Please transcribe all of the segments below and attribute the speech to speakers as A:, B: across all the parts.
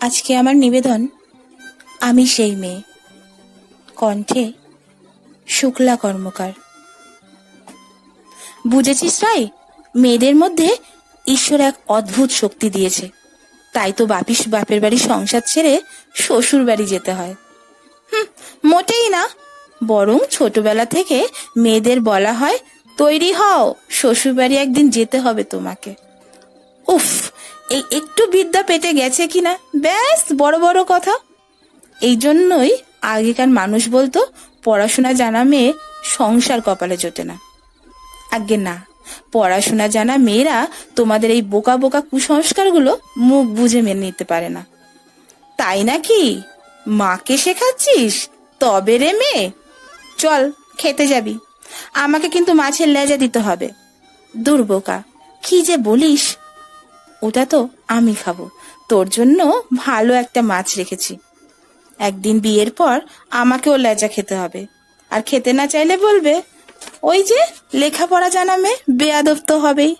A: আজকে আমার নিবেদন আমি সেই মেয়ে। কণ্ঠে শুক্লা কর্মকার। বুঝেছিস রাই, মেয়েদের মধ্যে ঈশ্বর এক অদ্ভুত শক্তি দিয়েছে। তাই তো বাপের বাড়ি সংসার ছেড়ে শ্বশুর বাড়ি যেতে হয়। মোটেই না, বরং ছোটবেলা থেকে মেয়েদের বলা হয় তৈরি হও, শ্বশুর বাড়ি একদিন যেতে হবে তোমাকে। উফ, এই একটু বিদ্যা পেটে গেছে কিনা ব্যাস বড় বড় কথা। এই জন্যই আগেকার মানুষ বলতো পড়াশোনা জানা মেয়ে সংসার কপালে জোটে না। আজ্ঞে না, পড়াশোনা জানা মেয়েরা তোমাদের এই বোকা বোকা কুসংস্কারগুলো মুখ বুঝে মেনে নিতে পারে না। তাই নাকি? মাকে শেখাচ্ছিস? তবে রে মেয়ে, চল খেতে যাবি। আমাকে কিন্তু মাছের লেজা দিতে হবে। দুর্বোকা, কি যে বলিস। ওটা তো আমি খাবো, তোর জন্য ভালো একটা মাছ রেখেছি। একদিন বিয়ের পর আমাকেও লেজা খেতে হবে। আর খেতে না চাইলে বলবে ওই যে লেখাপড়া জানা মেয়ে, বেয়াদব তো হবেই।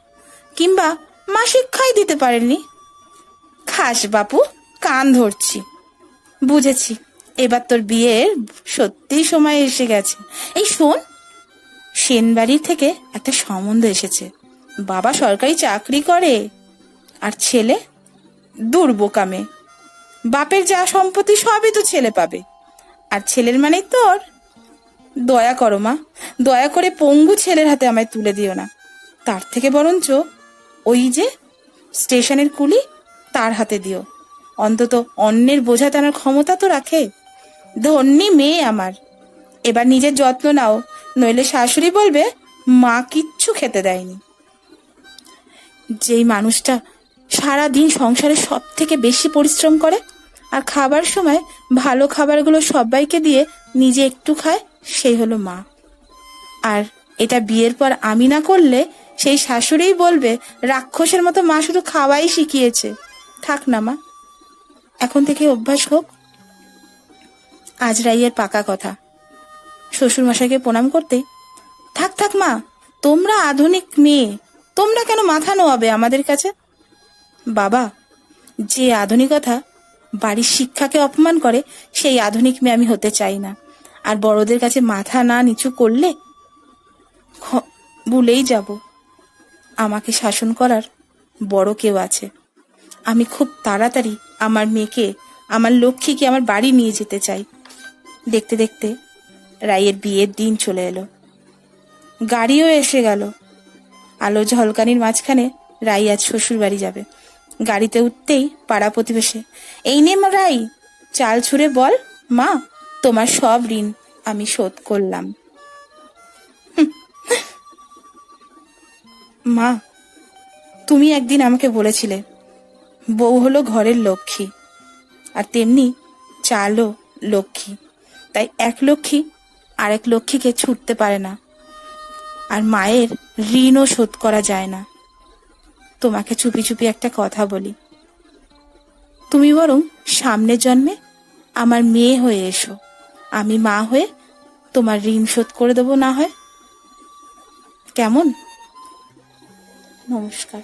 A: কিংবা মা শিক্ষাই দিতে পারেননি। খাস বাপু, কান ধরছি। বুঝেছি, এবার তোর বিয়ের সত্যি সময় এসে গেছে। এই শোন, সেনবাড়ি থেকে একটা সম্বন্ধ এসেছে। বাবা সরকারি চাকরি করে, আর ছেলে দুর্বোকা মেয়ে। বাপের যা সম্পত্তি সবই তো ছেলে পাবে, আর ছেলের মানে তোর। দয়া করো মা, দয়া করে পঙ্গু ছেলের হাতে আমায় তুলে দিও না। তার থেকে বরঞ্চ ওই যে স্টেশনের কুলি, তার হাতে দিও। অন্তত অন্যের বোঝা টানার ক্ষমতা তো রাখে। ধন্যী মেয়ে আমার। এবার নিজের যত্ন নাও, নইলে শাশুড়ি বলবে মা কিচ্ছু খেতে দেয়নি। যেই মানুষটা সারা দিন সংসারে সব থেকে বেশি পরিশ্রম করে আর খাবার সময় ভালো খাবারগুলো সবাইকে দিয়ে নিজে একটু খায়, সেই হলো মা। আর এটা বিয়ের পর আমি না করলে সেই শাশুড়িই বলবে রাক্ষসের মতো মা শুধু খাওয়াই শিখিয়েছে। থাক না মা, এখন থেকে অভ্যাস হোক। আজ রাইয়ের পাকা কথা। শ্বশুর মশাইকে প্রণাম করতে, থাক থাক মা, তোমরা আধুনিক মেয়ে, তোমরা কেন মাথা নোয়াবে আমাদের কাছে? বাবা, যে আধুনিকতা বাড়ির শিক্ষাকে অপমান করে, সেই আধুনিক মেয়ে আমি হতে চাই না। আর বড়দের কাছে মাথা না নিচু করলে ভুলেই যাব আমাকে শাসন করার বড় কেউ আছে। আমি খুব তাড়াতাড়ি আমার মেয়েকে, আমার লক্ষ্মীকে আমার বাড়ি নিয়ে যেতে চাই। দেখতে দেখতে রাইয়ের বিয়ের দিন চলে এলো। গাড়িও এসে গেল। আলো ঝলকানির মাঝখানে রাই আজ শ্বশুর বাড়ি যাবে। গাড়িতে উঠতেই পাড়া প্রতিবেশী, এই নে মা রাই, চাল ছুঁড়ে বল মা তোমার সব ঋণ আমি শোধ করলাম। মা, তুমি একদিন আমাকে বলেছিলে বউ হলো ঘরের লক্ষ্মী, আর তেমনি চালও লক্ষ্মী। তাই এক লক্ষ্মী আরেক লক্ষ্মীকে ছুটতে পারে না, আর মায়ের ঋণও শোধ করা যায় না। তোমাকে চুপি চুপি একটা কথা বলি, তুমি বরং সামনের জন্মে আমার মেয়ে হয়ে এসো। আমি মা হয়ে তোমার ঋণ শোধ করে দেবো না হয়। কেমন? নমস্কার।